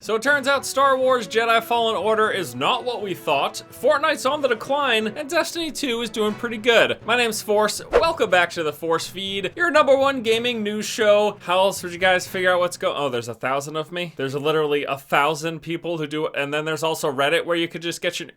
So it turns out Star Wars Jedi Fallen Order is not what we thought, Fortnite's on the decline, and Destiny 2 is doing pretty good. My name's Force, welcome back to the Force Feed, your #1 gaming news show. How else would you guys figure out what's going on? Oh, there's 1,000 of me? There's literally 1,000 people who do it, and then there's also Reddit where you could just get your...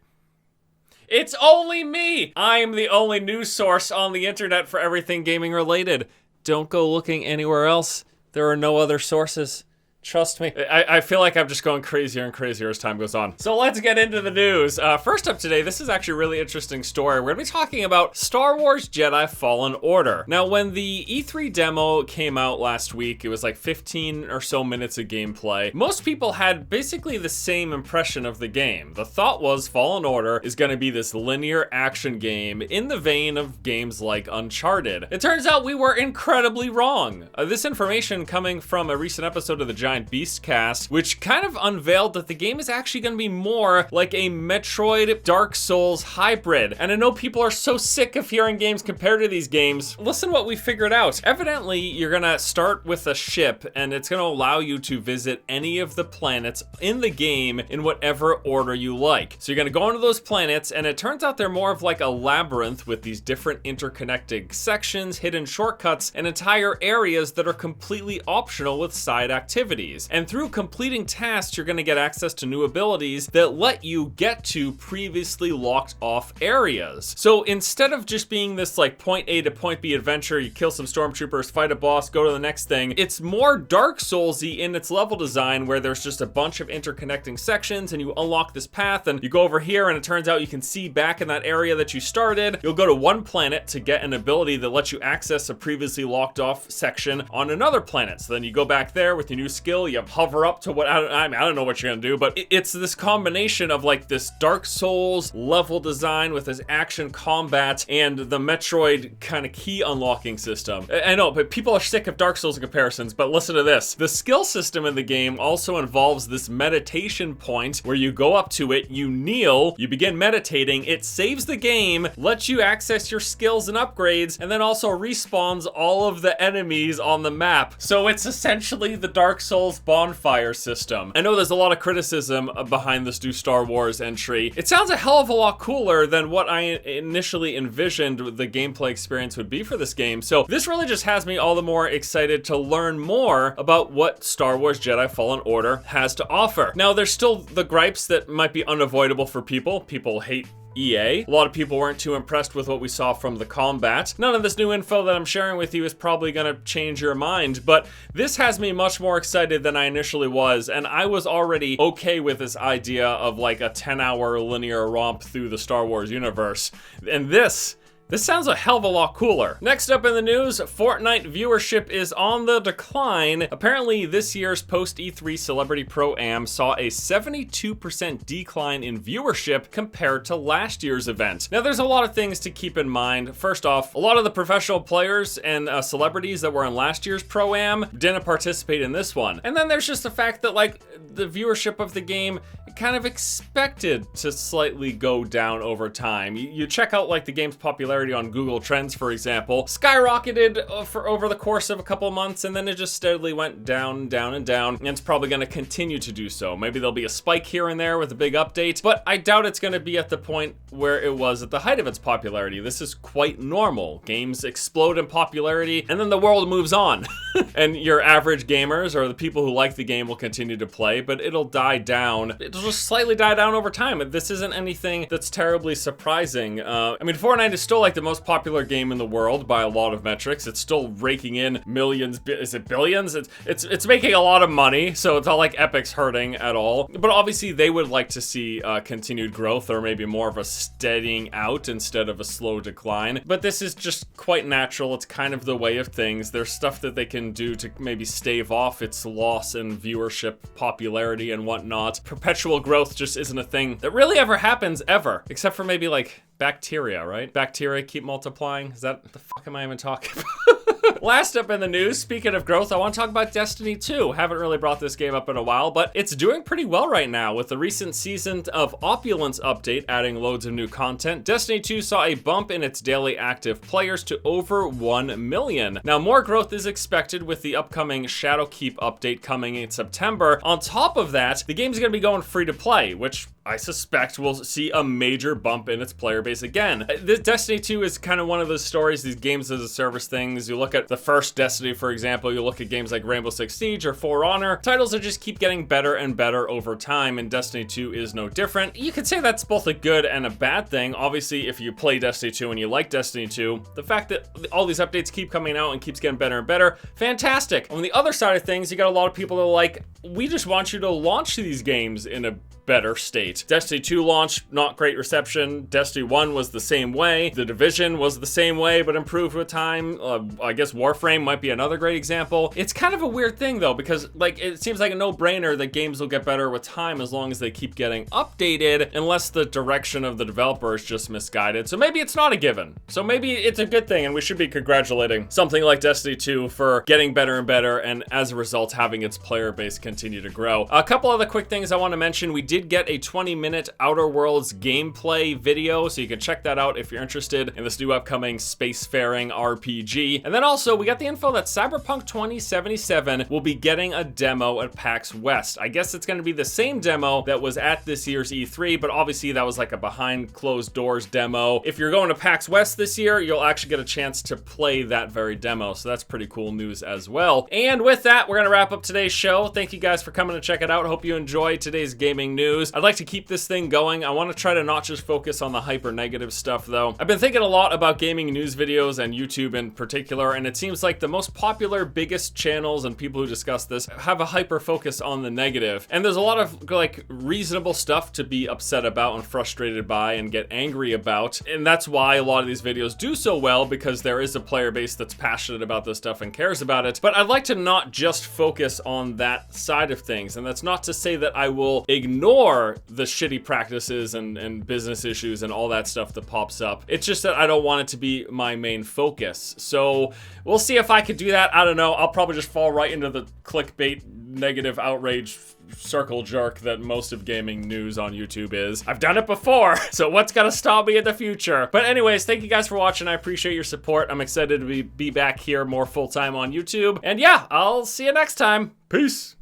It's only me! I am the only news source on the internet for everything gaming related. Don't go looking anywhere else. There are no other sources. Trust me. I feel like I'm just going crazier and crazier as time goes on. So let's get into the news. First up today, this is actually a really interesting story. We're gonna be talking about Star Wars Jedi Fallen Order. Now, when the E3 demo came out last week, it was like 15 or so minutes of gameplay. Most people had basically the same impression of the game. The thought was Fallen Order is gonna be this linear action game in the vein of games like Uncharted. It turns out we were incredibly wrong. This information coming from a recent episode of the Giant Beast cast, which kind of unveiled that the game is actually going to be more like a Metroid Dark Souls hybrid. And I know people are so sick of hearing games compared to these games. Listen what we figured out. Evidently, you're going to start with a ship, and it's going to allow you to visit any of the planets in the game in whatever order you like. So you're going to go into those planets, and it turns out they're more of like a labyrinth with these different interconnected sections, hidden shortcuts, and entire areas that are completely optional with side activities. And through completing tasks, you're going to get access to new abilities that let you get to previously locked off areas. So instead of just being this like point A to point B adventure, you kill some stormtroopers, fight a boss, go to the next thing, it's more Dark Souls-y in its level design, where there's just a bunch of interconnecting sections and you unlock this path and you go over here and it turns out you can see back in that area that you started. You'll go to one planet to get an ability that lets you access a previously locked off section on another planet. So then you go back there with your new skill, you hover up to what, I don't know what you're gonna do, but it's this combination of like this Dark Souls level design with this action combat and the Metroid kind of key unlocking system. I know, but people are sick of Dark Souls comparisons, but listen to this. The skill system in the game also involves this meditation point where you go up to it, you kneel, you begin meditating, it saves the game, lets you access your skills and upgrades, and then also respawns all of the enemies on the map. So it's essentially the Dark Souls bonfire system. I know there's a lot of criticism behind this new Star Wars entry. It sounds a hell of a lot cooler than what I initially envisioned the gameplay experience would be for this game. So this really just has me all the more excited to learn more about what Star Wars Jedi Fallen Order has to offer. Now, there's still the gripes that might be unavoidable for people. People hate EA. A lot of people weren't too impressed with what we saw from the combat. None of this new info that I'm sharing with you is probably gonna change your mind, but this has me much more excited than I initially was, and I was already okay with this idea of like a 10-hour linear romp through the Star Wars universe. And this sounds a hell of a lot cooler. Next up in the news, Fortnite viewership is on the decline. Apparently, this year's post-E3 Celebrity Pro-Am saw a 72% decline in viewership compared to last year's event. Now, there's a lot of things to keep in mind. First off, a lot of the professional players and celebrities that were in last year's Pro-Am didn't participate in this one. And then there's just the fact that, like, the viewership of the game kind of expected to slightly go down over time. You check out, like, the game's popularity on Google Trends, for example, skyrocketed for over the course of a couple months, and then it just steadily went down, down, and down, and it's probably going to continue to do so. Maybe there'll be a spike here and there with a big update, but I doubt it's going to be at the point where it was at the height of its popularity. This is quite normal. Games explode in popularity, and then the world moves on. And your average gamers, or the people who like the game, will continue to play, but it'll die down. It'll just slightly die down over time. This isn't anything that's terribly surprising. I mean, Fortnite is still like the most popular game in the world by a lot of metrics. It's still raking in millions, is it billions? It's making a lot of money, so it's not like Epic's hurting at all. But obviously they would like to see continued growth, or maybe more of a steadying out instead of a slow decline. But this is just quite natural. It's kind of the way of things. There's stuff that they can do to maybe stave off its loss in viewership, popularity, and whatnot. Perpetual growth just isn't a thing that really ever happens, ever. Except for maybe like bacteria, right? Bacteria keep multiplying. Is that, the fuck am I even talking about? Last up in the news, speaking of growth, I want to talk about Destiny 2. Haven't really brought this game up in a while, but it's doing pretty well right now with the recent Season of Opulence update adding loads of new content. Destiny 2 saw a bump in its daily active players to over 1 million. Now, more growth is expected with the upcoming Shadowkeep update coming in September. On top of that, the game's going to be going free to play, which I suspect we'll see a major bump in its player base again. This Destiny 2 is kind of one of those stories, these games as a service things. You look at the first Destiny, for example, you look at games like Rainbow Six Siege or For Honor. Titles that just keep getting better and better over time, and Destiny 2 is no different. You could say that's both a good and a bad thing. Obviously, if you play Destiny 2 and you like Destiny 2, the fact that all these updates keep coming out and keeps getting better and better, fantastic. On the other side of things, you got a lot of people that are like, we just want you to launch these games in a better state. Destiny 2 launch, not great reception. Destiny 1 was the same way. The Division was the same way, but improved with time. I guess Warframe might be another great example. It's kind of a weird thing though, because like it seems like a no-brainer that games will get better with time as long as they keep getting updated, unless the direction of the developer is just misguided. So maybe it's not a given. So maybe it's a good thing, and we should be congratulating something like Destiny 2 for getting better and better, and as a result, having its player base continue to grow. A couple other quick things I want to mention. We did get a 20-minute Outer Worlds gameplay video, so you can check that out if you're interested in this new upcoming spacefaring RPG. And then also, we got the info that Cyberpunk 2077 will be getting a demo at PAX West. I guess it's going to be the same demo that was at this year's E3, but obviously that was like a behind closed doors demo. If you're going to PAX West this year, you'll actually get a chance to play that very demo, so that's pretty cool news as well. And with that, we're going to wrap up today's show. Thank you guys for coming to check it out. Hope you enjoyed today's gaming news. I'd like to keep this thing going. I want to try to not just focus on the hyper negative stuff though. I've been thinking a lot about gaming news videos and YouTube in particular, and it seems like the most popular, biggest channels and people who discuss this have a hyper focus on the negative. And there's a lot of like reasonable stuff to be upset about and frustrated by and get angry about. And that's why a lot of these videos do so well, because there is a player base that's passionate about this stuff and cares about it. But I'd like to not just focus on that side of things. And that's not to say that I will ignore the shitty practices and business issues and all that stuff that pops up. It's just that I don't want it to be my main focus. So we'll see if I could do that. I don't know. I'll probably just fall right into the clickbait, negative outrage circle jerk that most of gaming news on YouTube is. I've done it before, so what's gonna stop me in the future? But anyways, thank you guys for watching. I appreciate your support. I'm excited to be back here more full-time on YouTube. And yeah, I'll see you next time. Peace.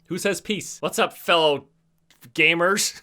Who says peace? What's up, fellow gamers?